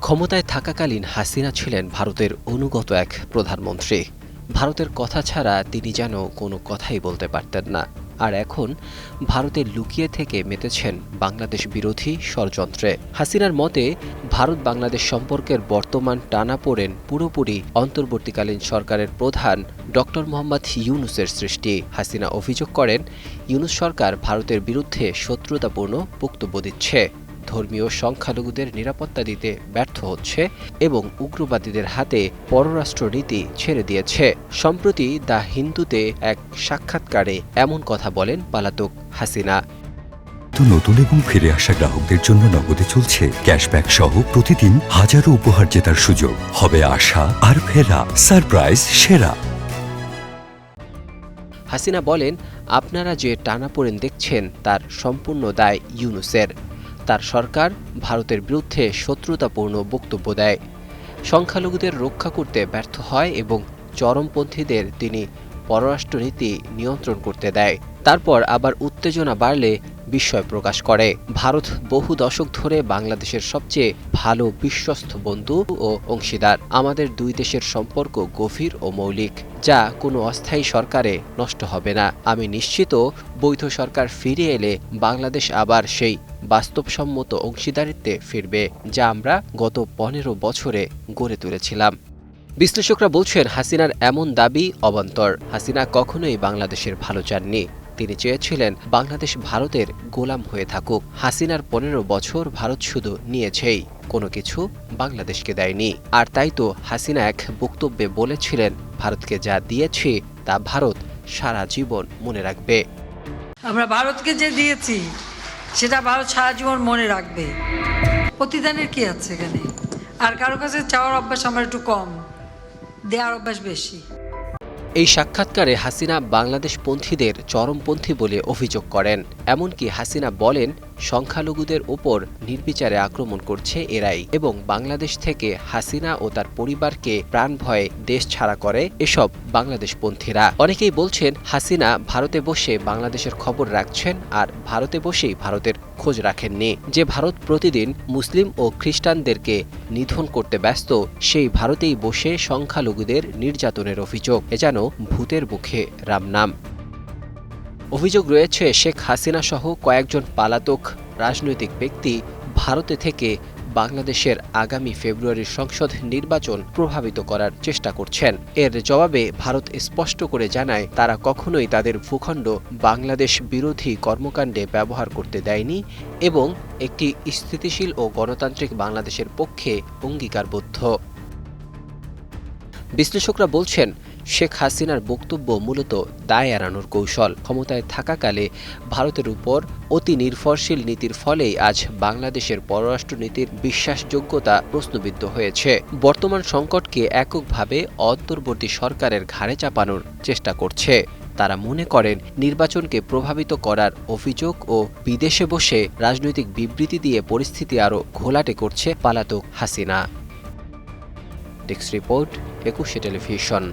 ক্ষমতায় থাকাকালীন হাসিনা ছিলেন ভারতের অনুগত এক প্রধানমন্ত্রী। ভারতের কথা ছাড়া তিনি যেন কোনো কথাই বলতে পারতেন না। আর এখন ভারতে লুকিয়ে থেকে মেতেছেন বাংলাদেশ বিরোধী ষড়যন্ত্রে। হাসিনার মতে ভারত বাংলাদেশ সম্পর্কের বর্তমান টানাপোড়েন পুরোপুরি অন্তর্বর্তীকালীন সরকারের প্রধান ডক্টর মোহাম্মদ ইউনূসের সৃষ্টি। হাসিনা অভিযোগ করেন, ইউনূস সরকার ভারতের বিরুদ্ধে শত্রুতাপূর্ণ বক্তব্য দিচ্ছে, ধর্মীয় সংখ্যালঘুদের নিরাপত্তা দিতে ব্যর্থ হচ্ছে এবং উগ্রবাদীদের হাতে পররাষ্ট্রনীতি ছেড়ে দিয়েছে। সম্প্রতি দ্য হিন্দুতে এক সাক্ষাৎকারে এমন কথা বলেন পলাতক হাসিনা। নতুন এবং ফিরে আসা গ্রাহকদের জন্য নগদে চলছে ক্যাশব্যাক সহ প্রতিদিন হাজারো উপহার জেতার সুযোগ। হবে আসা আর ফেরা সারপ্রাইজ সেরা। হাসিনা বলেন, আপনারা যে টানাপোড়েন দেখছেন তার সম্পূর্ণ দায় ইউনূসের। তার সরকার ভারতের বিরুদ্ধে শত্রুতাপূর্ণ বক্তব্য দেয়, সংখ্যালঘুদের রক্ষা করতে ব্যর্থ হয় এবং চরমপন্থীদের তিনি পররাষ্ট্রনীতি নিয়ন্ত্রণ করতে দেয়। তারপর আবার উত্তেজনা বাড়লে বিস্ময় প্রকাশ করে। ভারত বহু দশক ধরে বাংলাদেশের সবচেয়ে ভালো বিশ্বস্ত বন্ধু ও অংশীদার। আমাদের দুই দেশের সম্পর্ক গভীর ও মৌলিক, যা কোনো অস্থায়ী সরকারে নষ্ট হবে না। আমি নিশ্চিত বৈধ সরকার ফিরে এলে বাংলাদেশ আবার সেই বাস্তবসম্মত অংশীদারিত্বে ফিরবে, যা আমরা গত 15 বছরে গড়ে তুলেছিলাম। বিশ্লেষকরা বলছেন, হাসিনার এমন দাবি অবান্তর। হাসিনা কখনোই বাংলাদেশের ভালো চাননি। তিনি চেয়েছিলেন বাংলাদেশ ভারতের গোলাম হয়ে থাকুক। হাসিনার 15 বছর ভারত শুধু নিয়েছেই, কোনো কিছু বাংলাদেশকে দেয়নি। আর তাই তো হাসিনা এক বক্তব্যে বলেছিলেন, ভারতকে যা দিয়েছি তা ভারত সারা জীবন মনে রাখবে। আমরা ভারতকে যে দিয়েছি সেটা ভারত সারা জীবন মনে রাখবে। প্রতিদানের কি আছে এখানে? আর কারো কাছে চাওয়ার অভ্যাস আমার একটু কম, দেওয়ার অভ্যাস বেশি। এই সাক্ষাৎকারে হাসিনা বাংলাদেশপন্থীদের চরমপন্থী বলে অভিযোগ করেন। এমনকি হাসিনা বলেন, সংখ্যালঘুদের ওপর নির্বিচারে আক্রমণ করছে এরাই এবং বাংলাদেশ থেকে হাসিনা ও তার পরিবারকে প্রাণ ভয়ে দেশ ছাড়া করে এসব বাংলাদেশপন্থীরা। অনেকেই বলছেন, হাসিনা ভারতে বসে বাংলাদেশের খবর রাখছেন আর ভারতে বসেই ভারতের খোঁজ রাখেননি। যে ভারত প্রতিদিন মুসলিম ও খ্রিস্টানদেরকে নিধন করতে ব্যস্ত, সেই ভারতেই বসে সংখ্যালঘুদের নির্যাতনের অভিযোগ। এ যেন ভূতের মুখে রাম নাম। অভিযোগ রয়েছে, শেখ হাসিনা সহ কয়েকজন পলাতক রাজনৈতিক ব্যক্তি ভারতে থেকে বাংলাদেশের আগামী ফেব্রুয়ারির সংসদ নির্বাচন প্রভাবিত করার চেষ্টা করছেন। এর জবাবে ভারত স্পষ্ট করে জানায়, তারা কখনোই তাদের ভূখণ্ড বাংলাদেশ বিরোধী কর্মকাণ্ডে ব্যবহার করতে দেয়নি এবং একটি স্থিতিশীল ও গণতান্ত্রিক বাংলাদেশের পক্ষে অঙ্গীকারবদ্ধ। বিশ্লেষকরা বলছেন, শেখ হাসিনার বক্তব্য মূলত দায় এড়ানোর কৌশল। ক্ষমতায় থাকাকালে ভারতের উপর অতি নির্ভরশীল নীতির ফলেই আজ বাংলাদেশের পররাষ্ট্রনীতির বিশ্বাসযোগ্যতা প্রশ্নবিদ্ধ হয়েছে। বর্তমান সংকটকে এককভাবে অন্তর্বর্তী সরকারের ঘাড়ে চাপানোর চেষ্টা করছে। তারা মনে করেন, নির্বাচনকে প্রভাবিত করার অভিযোগ ও বিদেশে বসে রাজনৈতিক বিবৃতি দিয়ে পরিস্থিতি আরও ঘোলাটে করছে পলাতক হাসিনা। ডেস্ক রিপোর্ট, একুশে টেলিভিশন।